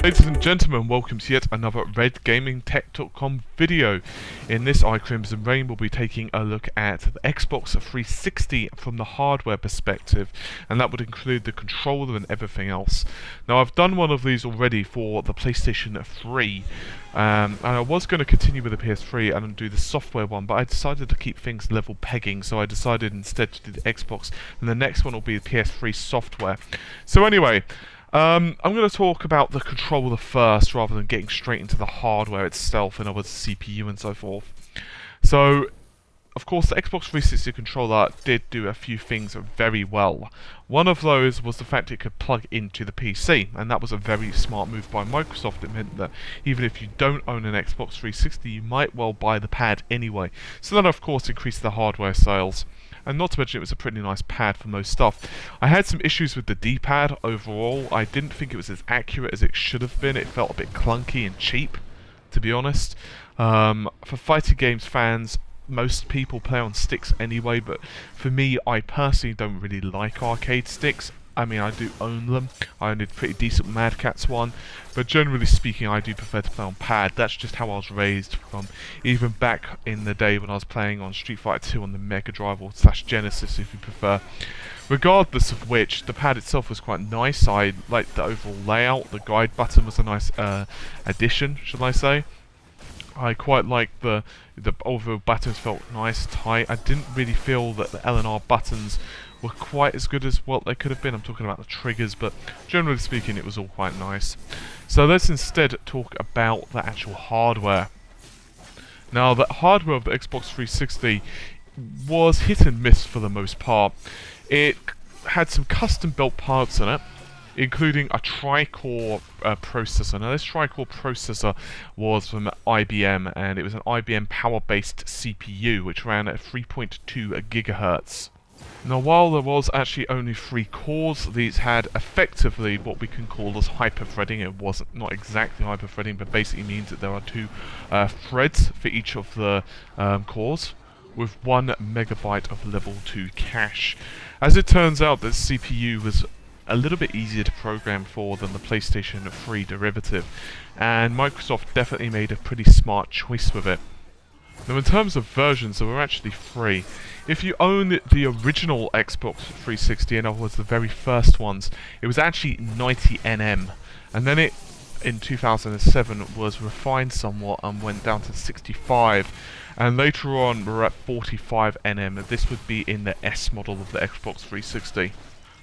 Ladies and gentlemen, welcome to yet another RedGamingTech.com video. In this Crimson Rain, we'll be taking a look at the Xbox 360 from the hardware perspective, and that would include the controller and everything else. Now, I've done one of these already for the PlayStation 3, and I was going to continue with the PS3 and do the software one, but I decided to keep things level pegging, so I decided instead to do the Xbox, and the next one will be the PS3 software. So anyway, I'm going to talk about the controller first, rather than getting straight into the hardware itself, in other words, CPU and so forth. So, of course, the Xbox 360 controller did do a few things very well. One of those was the fact it could plug into the PC, and that was a very smart move by Microsoft. It meant that even if you don't own an Xbox 360, you might well buy the pad anyway. So that, of course, increased the hardware sales. And not to mention, it was a pretty nice pad for most stuff. I had some issues with the D-pad overall. I didn't think it was as accurate as it should have been. It felt a bit clunky and cheap, to be honest. For fighting games fans, most people play on sticks anyway, but for me, I personally don't really like arcade sticks. I mean, I do own them. I own a pretty decent Mad Catz one, but generally speaking, I do prefer to play on pad. That's just how I was raised from, even back in the day when I was playing on Street Fighter 2 on the Mega Drive or / Genesis, if you prefer. Regardless of which, the pad itself was quite nice. I liked the overall layout. The guide button was a nice addition, should I say. I quite liked the overall buttons, felt nice, tight. I didn't really feel that the L and R buttons were quite as good as what they could have been. I'm talking about the triggers, but generally speaking, it was all quite nice. So let's instead talk about the actual hardware. Now, the hardware of the Xbox 360 was hit and miss for the most part. It had some custom-built parts in it, including a tri-core processor. Now, this tri-core processor was from IBM, and it was an IBM power-based CPU, which ran at 3.2 gigahertz. Now, while there was actually only 3 cores, these had effectively what we can call as hyper-threading. It wasn't not exactly hyper-threading, but basically means that there are 2 threads for each of the cores, with 1 megabyte of level 2 cache. As it turns out, the CPU was a little bit easier to program for than the PlayStation 3 derivative, and Microsoft definitely made a pretty smart choice with it. Now, in terms of versions, there were actually 3. If you own the original Xbox 360, in other words the very first ones, it was actually 90 nm, and then it, in 2007, was refined somewhat and went down to 65, and later on we're at 45 nm. This would be in the S model of the Xbox 360.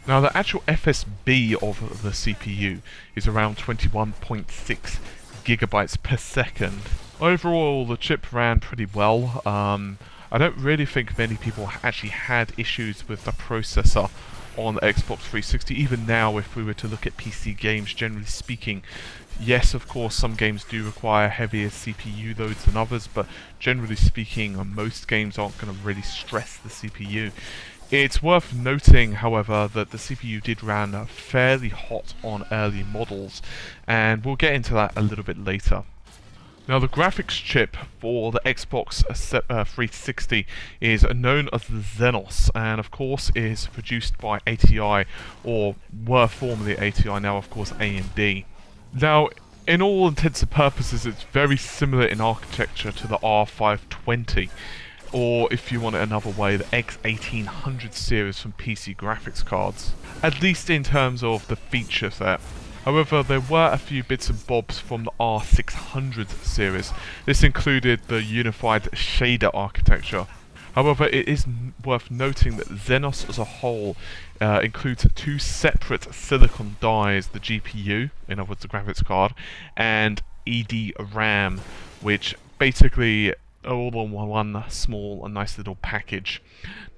Now, the actual FSB of the CPU is around 21.6 gigabytes per second. Overall, the chip ran pretty well. I don't really think many people actually had issues with the processor on the Xbox 360. Even now, if we were to look at PC games, generally speaking, yes, of course, some games do require heavier CPU loads than others, but generally speaking, most games aren't going to really stress the CPU. It's worth noting, however, that the CPU did run fairly hot on early models, and we'll get into that a little bit later. Now, the graphics chip for the Xbox 360 is known as the Xenos, and of course is produced by ATI, or were formerly ATI, now of course AMD. Now, in all intents and purposes, it's very similar in architecture to the R520, or if you want it another way, the X1800 series from PC graphics cards, at least in terms of the feature set. However, there were a few bits and bobs from the R600 series. This included the unified shader architecture. However, it is worth noting that Xenos as a whole includes 2 separate silicon dies, the GPU, in other words the graphics card, and ED-RAM, which basically all on one small and nice little package.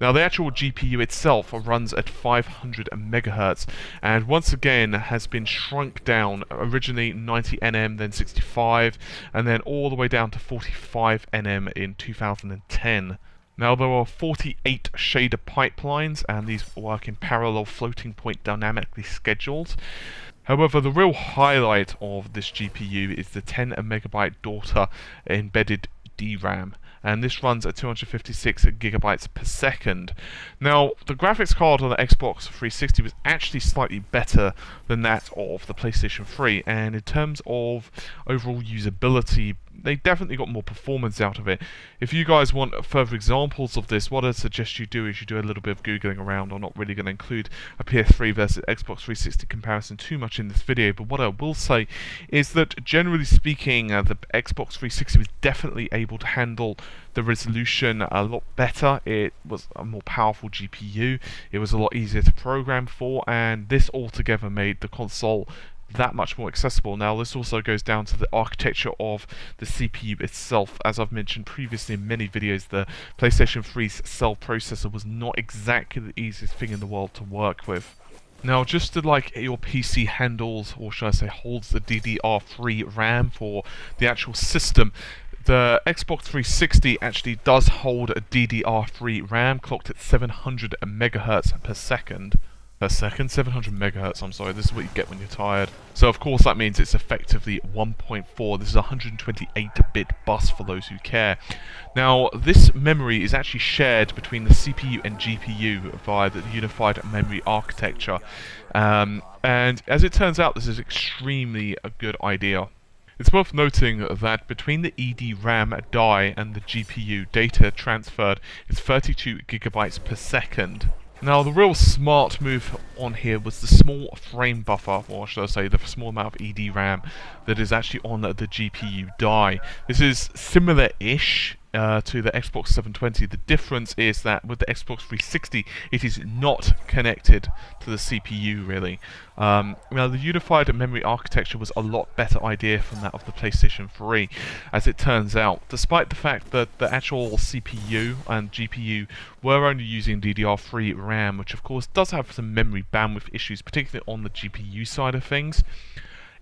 Now, the actual GPU itself runs at 500 megahertz, and once again has been shrunk down, originally 90 nm, then 65, and then all the way down to 45 nm in 2010. Now, there are 48 shader pipelines, and these work in parallel floating point dynamically scheduled. However, the real highlight of this GPU is the 10 megabyte daughter embedded DRAM, and this runs at 256 gigabytes per second. Now, the graphics card on the Xbox 360 was actually slightly better than that of the PlayStation 3, and in terms of overall usability, they definitely got more performance out of it. If you guys want further examples of this, what I'd suggest you do is you do a little bit of googling around. I'm not really going to include a PS3 versus Xbox 360 comparison too much in this video, but what I will say is that generally speaking, the Xbox 360 was definitely able to handle the resolution a lot better. It was a more powerful GPU, it was a lot easier to program for, and this altogether made the console that much more accessible. Now, this also goes down to the architecture of the CPU itself. As I've mentioned previously in many videos, the PlayStation 3's cell processor was not exactly the easiest thing in the world to work with. Now, just to like your PC handles, or should I say holds, the DDR3 RAM for the actual system, the Xbox 360 actually does hold a DDR3 RAM clocked at 700 megahertz per second. 700 megahertz, I'm sorry, this is what you get when you're tired. So of course that means it's effectively 1.4, this is a 128-bit bus for those who care. Now, this memory is actually shared between the CPU and GPU via the unified memory architecture. And as it turns out, this is extremely a good idea. It's worth noting that between the EDRAM die and the GPU, data transferred is 32 gigabytes per second. Now, the real smart move on here was the small frame buffer, or should I say the small amount of EDRAM that is actually on the GPU die. This is similar-ish to the Xbox 720. The difference is that with the Xbox 360, it is not connected to the CPU, really. Now, the unified memory architecture was a lot better idea from that of the PlayStation 3, as it turns out. Despite the fact that the actual CPU and GPU were only using DDR3 RAM, which of course does have some memory bandwidth issues, particularly on the GPU side of things,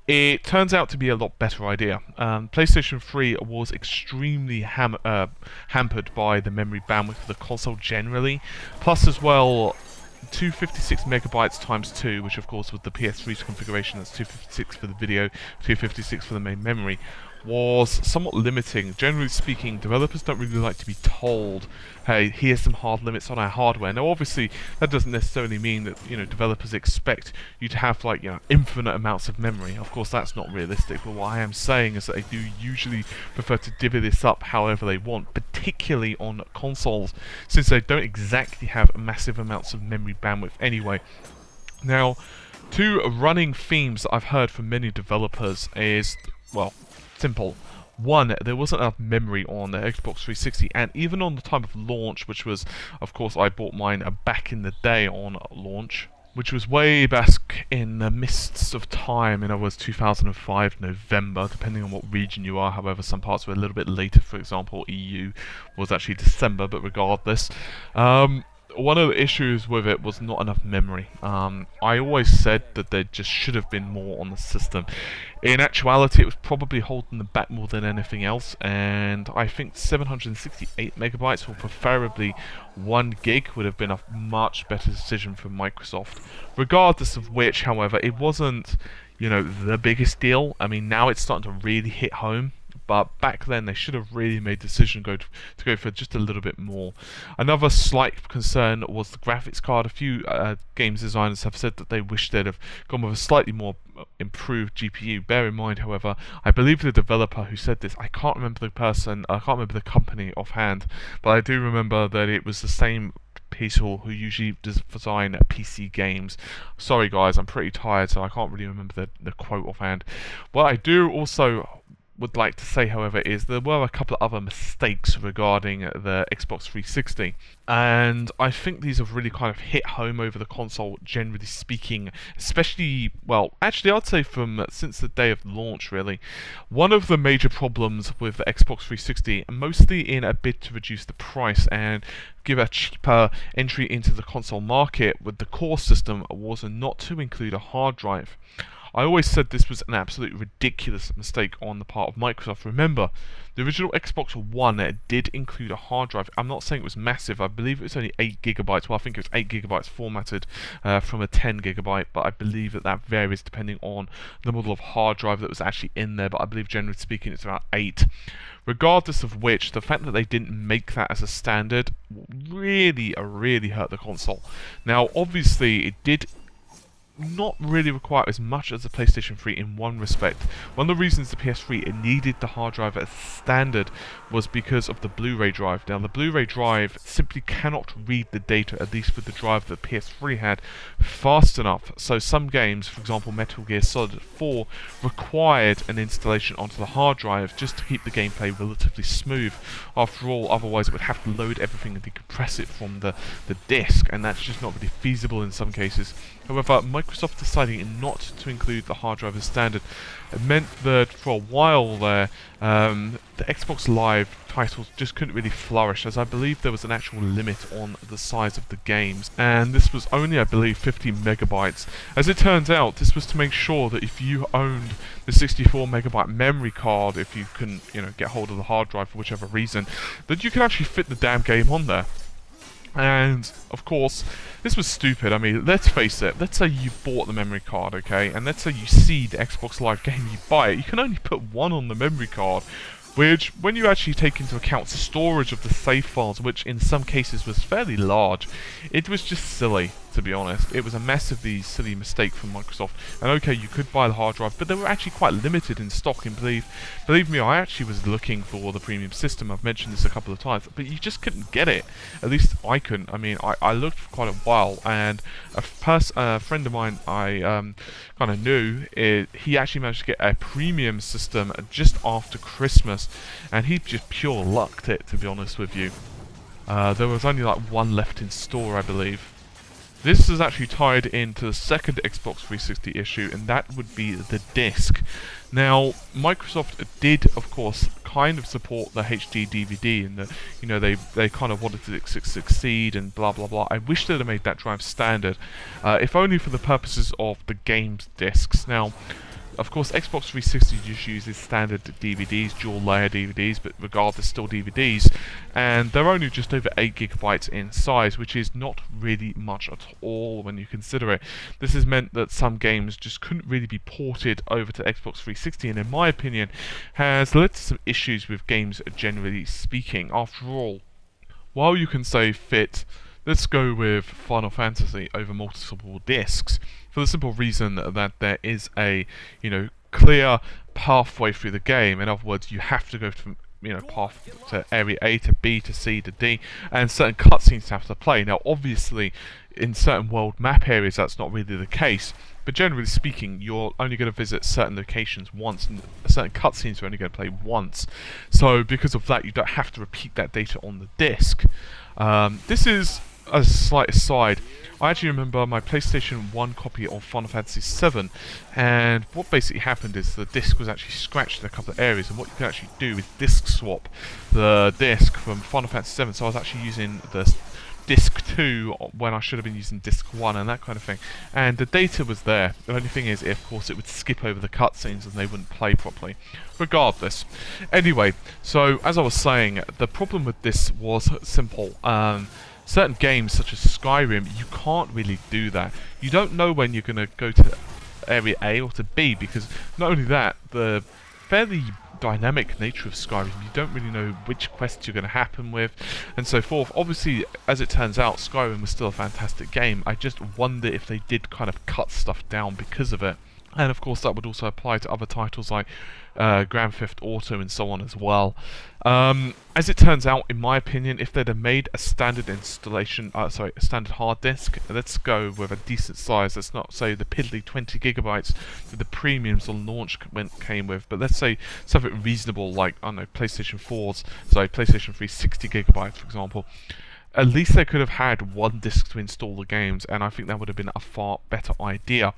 it turns out to be a lot better idea. PlayStation 3 was extremely hampered by the memory bandwidth of the console generally, plus as well 256 megabytes times 2, which of course with the PS3's configuration, that's 256 for the video, 256 for the main memory, was somewhat limiting. Generally speaking, developers don't really like to be told, hey, here's some hard limits on our hardware. Now, obviously, that doesn't necessarily mean that, developers expect you to have, like, infinite amounts of memory. Of course, that's not realistic, but what I am saying is that they do usually prefer to divvy this up however they want, particularly on consoles, since they don't exactly have massive amounts of memory bandwidth anyway. Now, two running themes that I've heard from many developers is, well, simple. One, there wasn't enough memory on the Xbox 360, and even on the time of launch, which was, of course, I bought mine back in the day on launch, which was way back in the mists of time, in other words, 2005 November, depending on what region you are. However, some parts were a little bit later. For example, EU was actually December, but regardless, one of the issues with it was not enough memory. I always said that there just should have been more on the system. In actuality, it was probably holding them back more than anything else, and I think 768 megabytes, or preferably 1 gig, would have been a much better decision for Microsoft. Regardless of which, however, it wasn't, the biggest deal. I mean, now it's starting to really hit home. But back then they should have really made the decision to go for just a little bit more. Another slight concern was the graphics card. A few games designers have said that they wish they'd have gone with a slightly more improved GPU. Bear in mind, however, I believe the developer who said this, I can't remember the person, I can't remember the company offhand, but I do remember that it was the same people who usually design PC games. Sorry guys, I'm pretty tired, so I can't really remember the quote offhand. What I do also would like to say, however, is there were a couple of other mistakes regarding the Xbox 360, and I think these have really kind of hit home over the console, generally speaking, especially, well, actually I'd say since the day of launch, really. One of the major problems with the Xbox 360, mostly in a bid to reduce the price and give a cheaper entry into the console market with the core system, was not to include a hard drive. I always said this was an absolutely ridiculous mistake on the part of Microsoft. Remember, the original Xbox One did include a hard drive. I'm not saying it was massive. I believe it was only 8 gigabytes. Well, I think it was 8 gigabytes formatted from a 10 gigabyte, but I believe that varies depending on the model of hard drive that was actually in there. But I believe, generally speaking, it's about 8. Regardless of which, the fact that they didn't make that as a standard really hurt the console. Now, obviously, it did not really require as much as the PlayStation 3 in one respect. One of the reasons the PS3 it needed the hard drive as standard was because of the Blu-ray drive. Now the Blu-ray drive simply cannot read the data, at least with the drive that PS3 had, fast enough. So some games, for example Metal Gear Solid 4, required an installation onto the hard drive just to keep the gameplay relatively smooth. After all, otherwise it would have to load everything and decompress it from the disc, and that's just not really feasible in some cases. However, Microsoft deciding not to include the hard drive as standard meant that for a while there, the Xbox Live titles just couldn't really flourish, as I believe there was an actual limit on the size of the games, and this was only, I believe, 50 megabytes. As it turns out, this was to make sure that if you owned the 64 megabyte memory card, if you couldn't, get hold of the hard drive for whichever reason, that you could actually fit the damn game on there. And, of course, this was stupid. I mean, let's face it. Let's say you bought the memory card, okay? And let's say you see the Xbox Live game, you buy it. You can only put one on the memory card, which, when you actually take into account storage of the save files, which in some cases was fairly large, it was just silly, to be honest. It was a massively silly mistake from Microsoft. And okay, you could buy the hard drive, but they were actually quite limited in stock. And believe me, I actually was looking for the premium system. I've mentioned this a couple of times, but you just couldn't get it. At least I couldn't. I mean, I looked for quite a while, and a friend of mine I kind of knew, he actually managed to get a premium system just after Christmas, and he just pure lucked it, to be honest with you. There was only like one left in store, I believe. This is actually tied into the second Xbox 360 issue, and that would be the disc. Now, Microsoft did, of course, kind of support the HD DVD, and they kind of wanted to succeed and blah blah blah. I wish they'd have made that drive standard, if only for the purposes of the games discs. Now, of course, Xbox 360 just uses standard DVDs, dual layer DVDs, but regardless, still DVDs, and they're only just over 8 gigabytes in size, which is not really much at all when you consider it. This has meant that some games just couldn't really be ported over to Xbox 360, and in my opinion, has led to some issues with games generally speaking. After all, while you can say fit, let's go with Final Fantasy over multiple discs, for the simple reason that there is a, clear pathway through the game. In other words, you have to go from, path to area A to B to C to D, and certain cutscenes have to play. Now, obviously, in certain world map areas, that's not really the case, but generally speaking, you're only going to visit certain locations once, and certain cutscenes are only going to play once. So, because of that, you don't have to repeat that data on the disc. This is a slight aside. I actually remember my PlayStation 1 copy of Final Fantasy VII, and what basically happened is the disc was actually scratched in a couple of areas, and what you can actually do is disc swap the disc from Final Fantasy VII, so I was actually using the disc 2 when I should have been using disc 1 and that kind of thing, and the data was there. The only thing is, of course, it would skip over the cutscenes and they wouldn't play properly. Regardless. Anyway, so as I was saying, the problem with this was simple. Certain games such as Skyrim, you can't really do that. You don't know when you're going to go to area A or to B, because not only that, the fairly dynamic nature of Skyrim, you don't really know which quests you're going to happen with, and so forth. Obviously, as it turns out, Skyrim was still a fantastic game. I just wonder if they did kind of cut stuff down because of it. And of course that would also apply to other titles like Grand Theft Auto and so on as well. As it turns out, in my opinion, if they'd have made a standard installation, a standard hard disk, let's go with a decent size. Let's not say the piddly 20 gigabytes that the premiums on launch came with, but let's say something reasonable like, I don't know, PlayStation 3 60 gigabytes, for example. At least they could have had one disk to install the games, and I think that would have been a far better idea.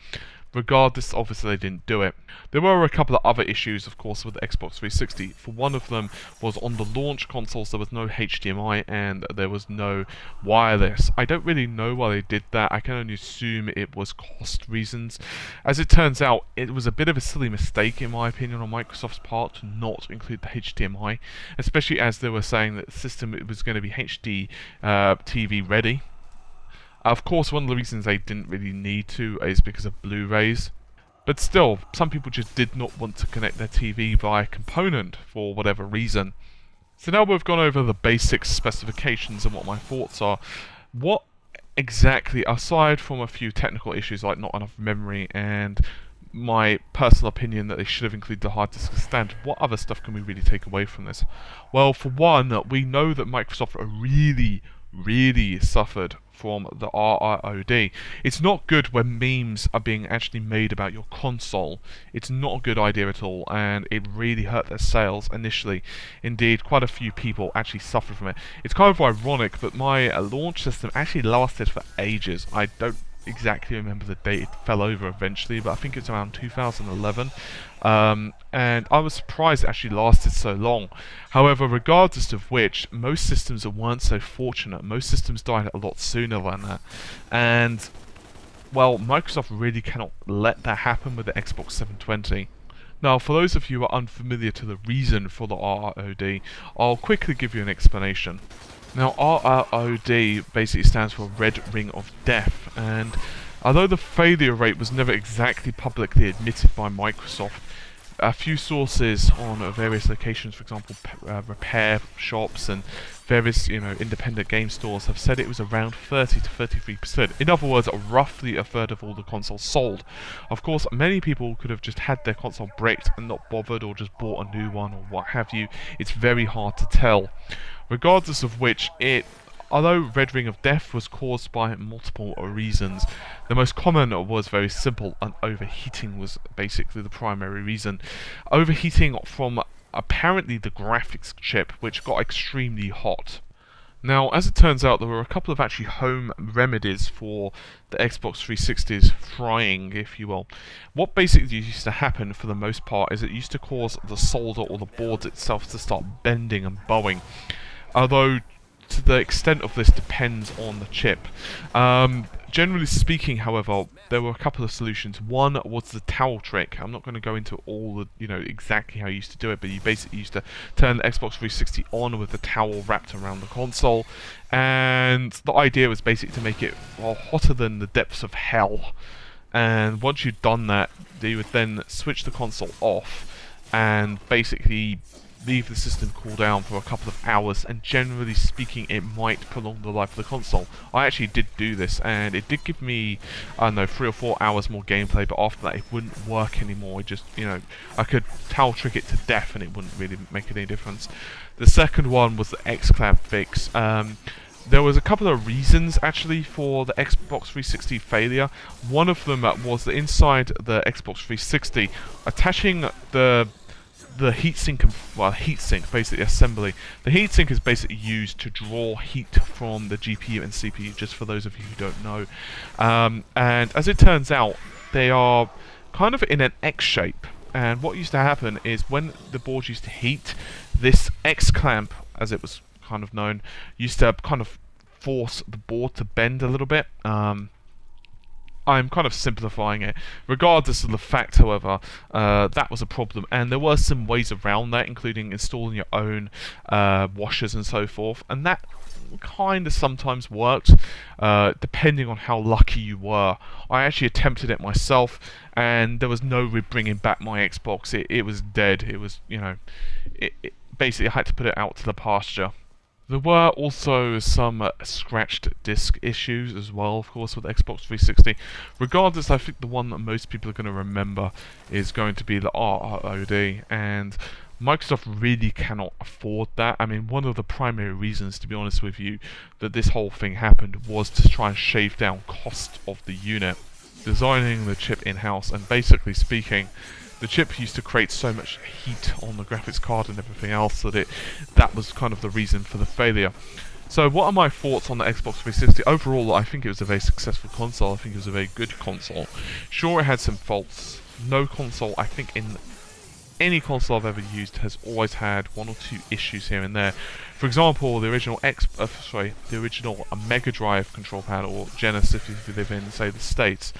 Regardless, obviously they didn't do it. There were a couple of other issues, of course, with the Xbox 360. For one of them was on the launch consoles there was no HDMI and there was no wireless. I don't really know why they did that. I can only assume it was cost reasons. As it turns out, it was a bit of a silly mistake, in my opinion, on Microsoft's part to not include the HDMI, especially as they were saying that the system was going to be HD TV ready. Of course, one of the reasons they didn't really need to is because of Blu-rays. But still, some people just did not want to connect their TV via component for whatever reason. So now we've gone over the basic specifications and what my thoughts are. What exactly, aside from a few technical issues like not enough memory and my personal opinion that they should have included the hard disk as standard, what other stuff can we really take away from this? Well, for one, we know that Microsoft really suffered from the RROD. It's not good when memes are being actually made about your console. It's not a good idea at all, and it really hurt their sales initially. Indeed, quite a few people actually suffered from it. It's kind of ironic, but my launch system actually lasted for ages. I don't exactly remember the date it fell over eventually, but I think it's around 2011. And I was surprised it actually lasted so long. However, regardless of which, most systems weren't so fortunate. Most systems died a lot sooner than that. And, well, Microsoft really cannot let that happen with the Xbox 720. Now, for those of you who are unfamiliar to the reason for the RROD, I'll quickly give you an explanation. Now, RROD basically stands for Red Ring of Death, and although the failure rate was never exactly publicly admitted by Microsoft, a few sources on various locations, for example, repair shops and various, independent game stores, have said it was around 30 to 33%. In other words, roughly a third of all the consoles sold. Of course, many people could have just had their console bricked and not bothered, or just bought a new one, or what have you. It's very hard to tell. Regardless of which, although Red Ring of Death was caused by multiple reasons, the most common was very simple, and overheating was basically the primary reason. Overheating from apparently the graphics chip, which got extremely hot. Now, as it turns out, there were a couple of actually home remedies for the Xbox 360's frying, if you will. What basically used to happen for the most part is it used to cause the solder or the board itself to start bending and bowing. Although, to the extent of this depends on the chip. Generally speaking, however, there were a couple of solutions. One was the towel trick. I'm not going to go into all the, exactly how you used to do it, but you basically used to turn the Xbox 360 on with the towel wrapped around the console, and the idea was basically to make it, hotter than the depths of hell. And once you'd done that, you would then switch the console off and basically leave the system cool down for a couple of hours, and generally speaking it might prolong the life of the console. I actually did do this, and it did give me, I don't know, 3 or 4 hours more gameplay, but after that it wouldn't work anymore. It just, I could towel trick it to death and it wouldn't really make any difference. The second one was the X-clamp fix. There was a couple of reasons actually for the Xbox 360 failure. One of them was that inside the Xbox 360, attaching the heatsink, basically assembly. The heatsink is basically used to draw heat from the GPU and CPU, just for those of you who don't know. And as it turns out, they are kind of in an X shape. And what used to happen is when the board used to heat, this X clamp, as it was kind of known, used to kind of force the board to bend a little bit. I'm kind of simplifying it. Regardless of the fact, however, that was a problem, and there were some ways around that, including installing your own washers and so forth, and that kind of sometimes worked, depending on how lucky you were. I actually attempted it myself, and there was no bringing back my Xbox. It was dead. It was, basically I had to put it out to the pasture. There were also some scratched disk issues as well, of course, with the Xbox 360. Regardless, I think the one that most people are going to remember is going to be the RROD, and Microsoft really cannot afford that. I mean, one of the primary reasons, to be honest with you, that this whole thing happened was to try and shave down cost of the unit. Designing the chip in-house, and basically speaking, the chip used to create so much heat on the graphics card and everything else that was kind of the reason for the failure. So what are my thoughts on the Xbox 360? Overall, I think it was a very successful console. I think it was a very good console. Sure, it had some faults. No console, I think, in any console I've ever used has always had 1 or 2 issues here and there. For example, the original Mega Drive control pad, or Genesis if you live in, say, the States,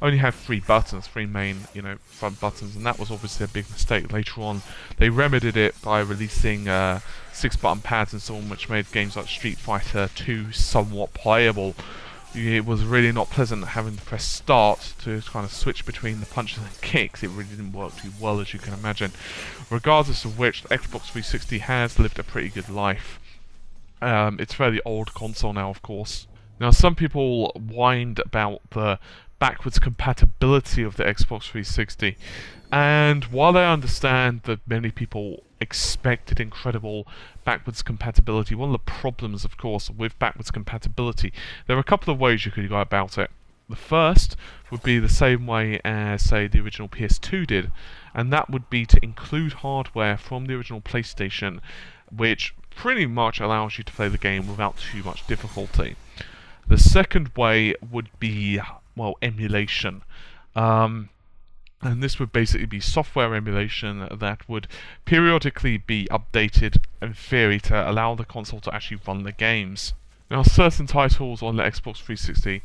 only had 3 buttons, 3 main, front buttons, and that was obviously a big mistake. Later on, they remedied it by releasing 6-button pads and so on, which made games like Street Fighter 2 somewhat playable. it was really not pleasant having to press start to kind of switch between the punches and kicks. It really didn't work too well, as you can imagine. Regardless of which, the Xbox 360 has lived a pretty good life. It's a fairly old console now, of course. Now, some people whined about the backwards compatibility of the Xbox 360, and while I understand that many people expected incredible backwards compatibility, one of the problems, of course, with backwards compatibility, there are a couple of ways you could go about it. The first would be the same way as, say, the original PS2 did, and that would be to include hardware from the original PlayStation, which pretty much allows you to play the game without too much difficulty. The second way would be, well, emulation. And this would basically be software emulation that would periodically be updated, in theory, to allow the console to actually run the games. Now, certain titles on the Xbox 360,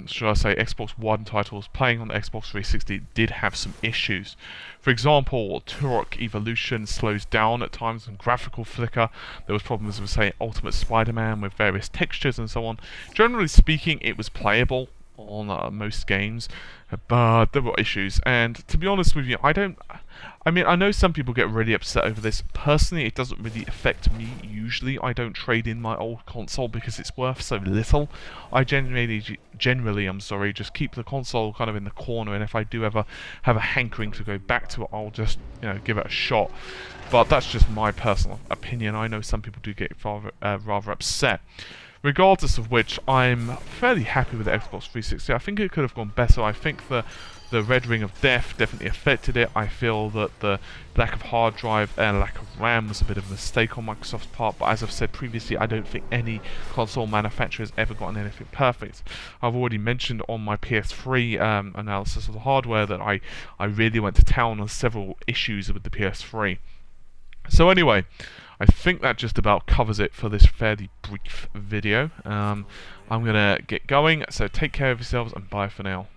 should I say Xbox One titles playing on the Xbox 360 did have some issues. For example, Turok Evolution slows down at times and graphical flicker. There was problems with, say, Ultimate Spider-Man with various textures and so on. Generally speaking, it was playable on most games, but there were issues, and to be honest with you, I mean, I know some people get really upset over this. Personally, it doesn't really affect me. Usually I don't trade in my old console because it's worth so little. I generally, I'm sorry, just keep the console kind of in the corner, and if I do ever have a hankering to go back to it, I'll just, give it a shot. But that's just my personal opinion. I know some people do get rather upset. Regardless of which, I'm fairly happy with the Xbox 360. I think it could have gone better. I think the Red Ring of Death definitely affected it. I feel that the lack of hard drive and lack of RAM was a bit of a mistake on Microsoft's part, but as I've said previously, I don't think any console manufacturer has ever gotten anything perfect. I've already mentioned on my PS3 analysis of the hardware that I really went to town on several issues with the PS3. So anyway, I think that just about covers it for this fairly brief video. I'm going to get going, so take care of yourselves and bye for now.